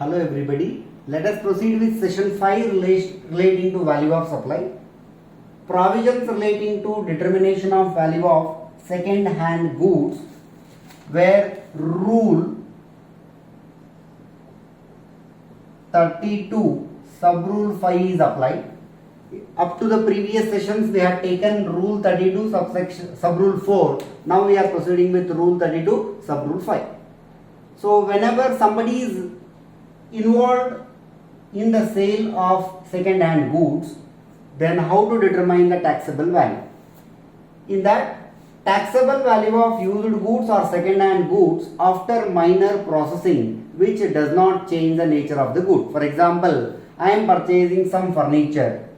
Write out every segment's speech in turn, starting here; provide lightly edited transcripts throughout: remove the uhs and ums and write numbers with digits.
Hello everybody. Let us proceed with session 5 relating to value of supply. Provisions relating to determination of value of second hand goods where rule 32 sub rule 5 is applied. Up to the previous sessions we have taken rule 32 sub rule 4. Now we are proceeding with rule 32 sub rule 5. So whenever somebody is involved in the sale of second hand goods, then how to determine the taxable value? In that, taxable value of used goods or second hand goods after minor processing which does not change the nature of the good. For example, I am purchasing some furniture.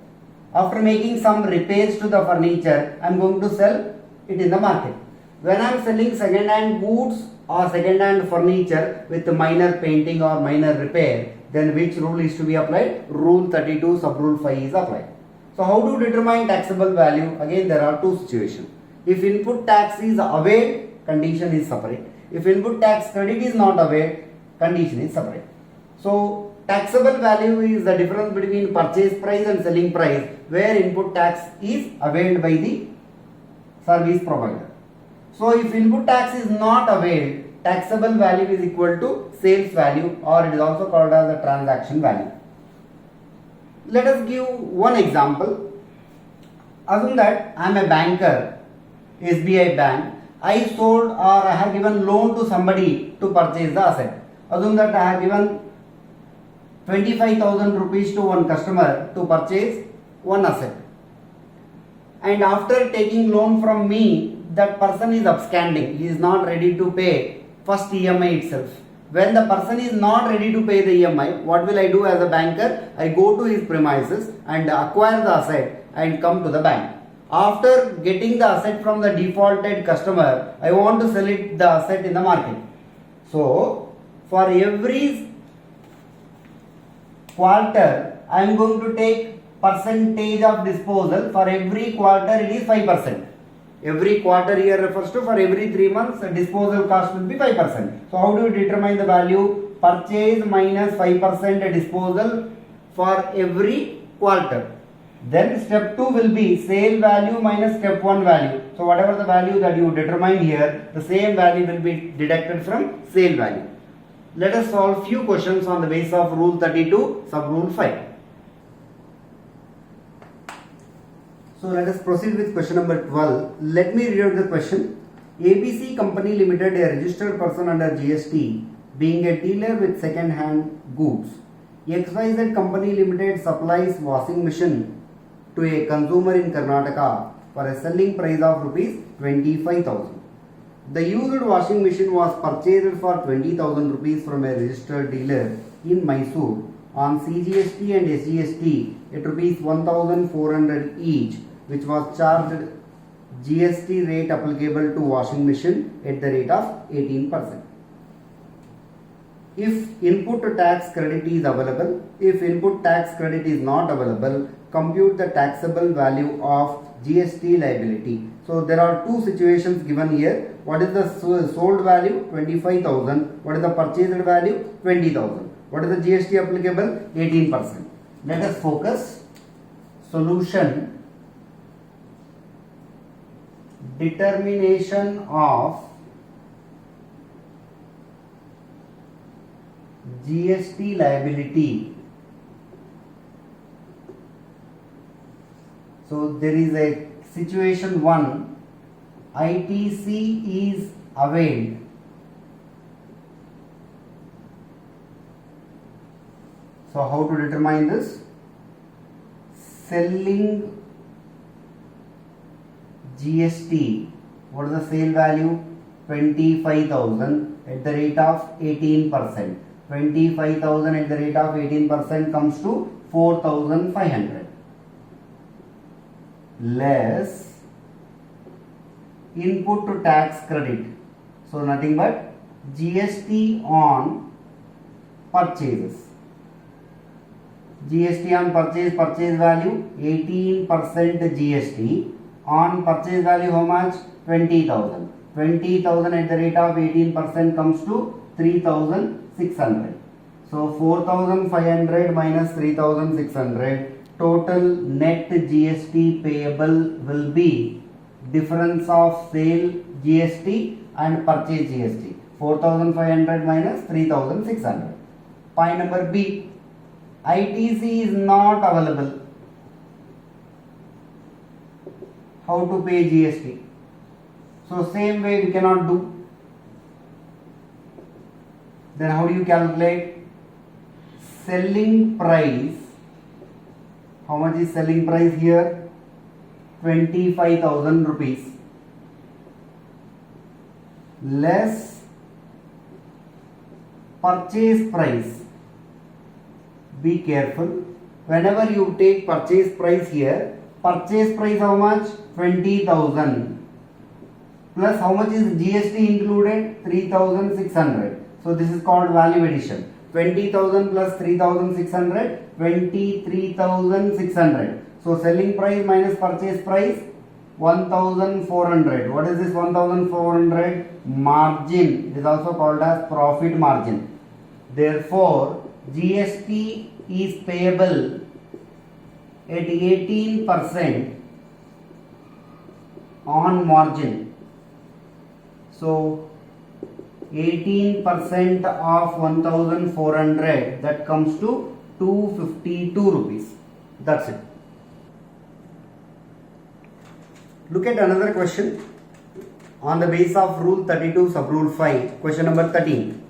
After making some repairs to the furniture, I am going to sell it in the market. When I am selling second hand goods or second hand furniture with minor painting or minor repair, then which rule is to be applied? Rule 32 sub rule 5 is applied. So how to determine taxable value? Again, there are two situations. If input tax is availed, condition is separate. If input tax credit is not availed, condition is separate. So taxable value is the difference between purchase price and selling price where input tax is availed by the service provider. So if input tax is not availed, taxable value is equal to sales value, or it is also called as the transaction value. Let us give one example. Assume that I am a banker, SBI bank. I sold or I have given loan to somebody to purchase the asset. Assume that I have given 25,000 rupees to one customer to purchase one asset. And after taking loan from me, that person is absconding. He is not ready to pay first EMI itself. When the person is not ready to pay the EMI, what will I do as a banker? I go to his premises and acquire the asset and come to the bank. After getting the asset from the defaulted customer, I want to sell the asset in the market. So, for every quarter, I am going to take percentage of disposal. For every quarter, it is 5%. Every quarter here refers to for every 3 months, disposal cost will be 5%. So how do you determine the value? Purchase minus 5% disposal for every quarter. Then step 2 will be sale value minus step 1 value. So whatever the value that you determine here, the same value will be deducted from sale value. Let us solve few questions on the basis of rule 32 sub rule 5. So let us proceed with question number 12. Let me read out the question. ABC Company Limited, a registered person under GST, being a dealer with second hand goods. XYZ Company Limited supplies washing machine to a consumer in Karnataka for a selling price of rupees 25,000. The used washing machine was purchased for 20,000 rupees from a registered dealer in Mysore on CGST and SGST at rupees 1,400 each, which was charged GST rate applicable to washing machine at the rate of 18%. If input tax credit is available, if input tax credit is not available, compute the taxable value of GST liability. So there are two situations given here. What is the sold value? 25,000. What is the purchased value? 20,000. What is the GST applicable? 18%. Let us focus. Solution. Determination of GST liability. So there is a situation 1, ITC is availed. So how to determine this? Selling GST, what is the sale value? 25,000 at the rate of 18%. 25,000 at the rate of 18% comes to 4,500 less input to tax credit. So nothing but GST on purchases. GST on purchase value 18% GST. On purchase value how much? 20,000. 20,000 at the rate of 18% comes to 3,600. So 4,500 minus 3,600. Total net GST payable will be difference of sale GST and purchase GST. 4,500 minus 3,600. Point number B. ITC is not available. How to pay GST? So same way we cannot do. Then how do you calculate? Selling price. How much is selling price here? 25,000 rupees. Less purchase price. Be careful. Whenever you take purchase price here, purchase price how much? 20,000. Plus how much is GST included? 3,600. So this is called value addition. 20,000 plus 3,600, 23,600. So selling price minus purchase price 1,400. What is this 1,400? Margin. It is also called as profit margin. Therefore, GST is payable at 18% on margin. So 18% of 1,400, that comes to 252 rupees. That's it. Look at another question on the basis of rule 32 sub rule 5. Question number 13.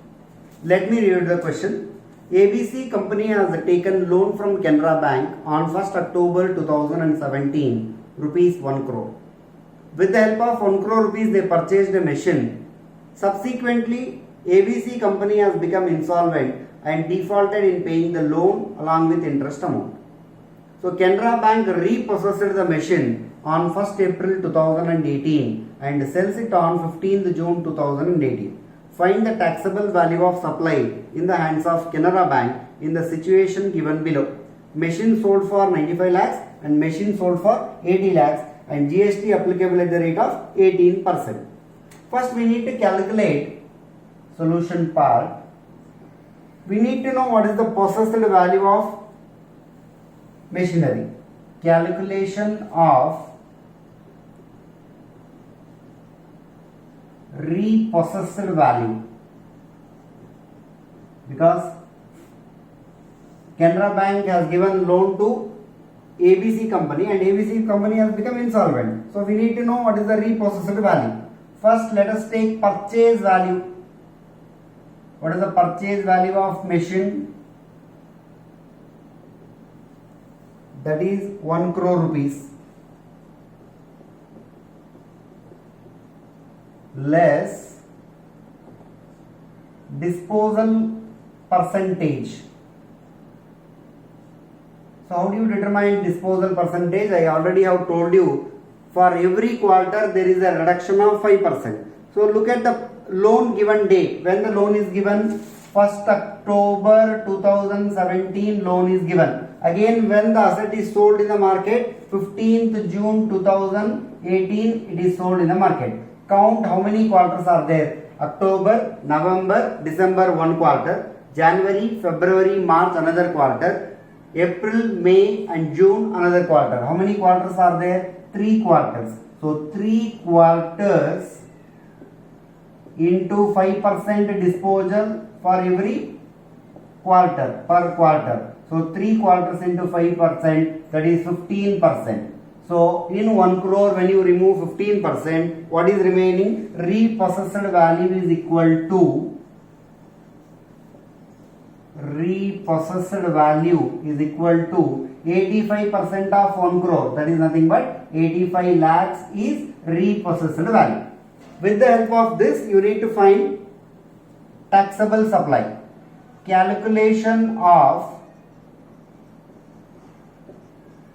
Let me read the question. ABC company has taken loan from Canara Bank on 1st October 2017, rupees 1 crore. With the help of 1 crore rupees, they purchased a machine. Subsequently, ABC company has become insolvent and defaulted in paying the loan along with interest amount. So, Canara Bank repossessed the machine on 1st April 2018 and sells it on 15th June 2018. Find the taxable value of supply in the hands of Canara Bank in the situation given below. Machine sold for 95 lakhs and machine sold for 80 lakhs and GST applicable at the rate of 18%. First we need to calculate solution part. We need to know what is the possessed value of machinery. Calculation of repossessed value, because Canara Bank has given loan to ABC company and ABC company has become insolvent. So we need to know what is the repossessed value. First let us take purchase value. What is the purchase value of machine? That is 1 crore rupees. Less disposal percentage. So how do you determine disposal percentage? I already have told you, for every quarter there is a reduction of 5%. So look at the loan given date. When the loan is given, 1st October 2017 loan is given. Again when the asset is sold in the market, 15th June 2018 it is sold in the market. Count how many quarters are there. October, November, December 1 quarter, January, February, March another quarter, April, May and June another quarter. How many quarters are there? 3 quarters. So 3 quarters into 5% disposal for every quarter, per quarter. So 3 quarters into 5%, that is 15%. So in 1 crore when you remove 15%, what is remaining? Repossessed value is equal to 85% of 1 crore. That is nothing but 85 lakhs is repossessed value. With the help of this, you need to find taxable supply. Calculation of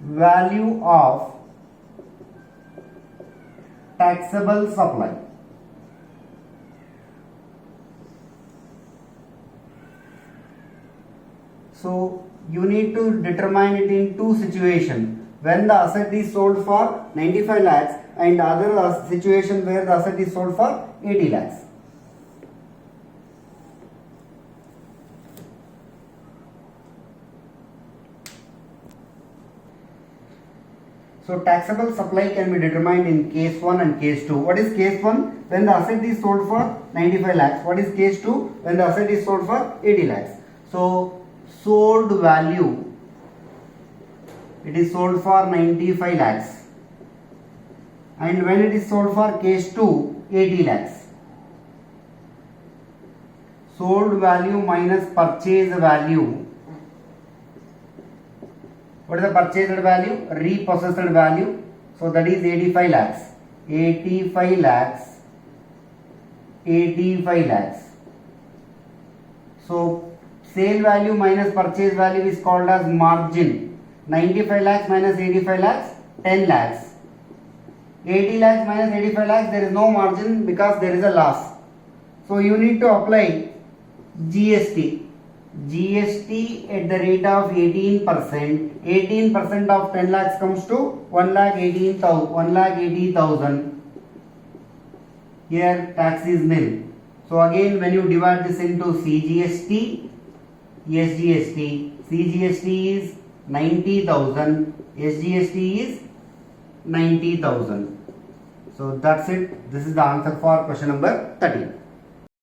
value of taxable supply. So you need to determine it in two situations. When the asset is sold for 95 lakhs and other situation where the asset is sold for 80 lakhs. So taxable supply can be determined in case 1 and case 2. What is case 1? When the asset is sold for 95 lakhs. What is case 2? When the asset is sold for 80 lakhs. So sold value, it is sold for 95 lakhs. And when it is sold for case 2, 80 lakhs. Sold value minus purchase value. What is the purchased value? Repossessed value. So that is 85 lakhs. 85 lakhs. 85 lakhs. So sale value minus purchase value is called as margin. 95 lakhs minus 85 lakhs, 10 lakhs. 80 lakhs minus 85 lakhs, there is no margin because there is a loss. So you need to apply GST. GST at the rate of 18%. 18% of 10 lakhs comes to 1,80,000. Here tax is nil. So again when you divide this into CGST, SGST, CGST is 90,000, SGST is 90,000. So that's it. This is the answer for question number 13.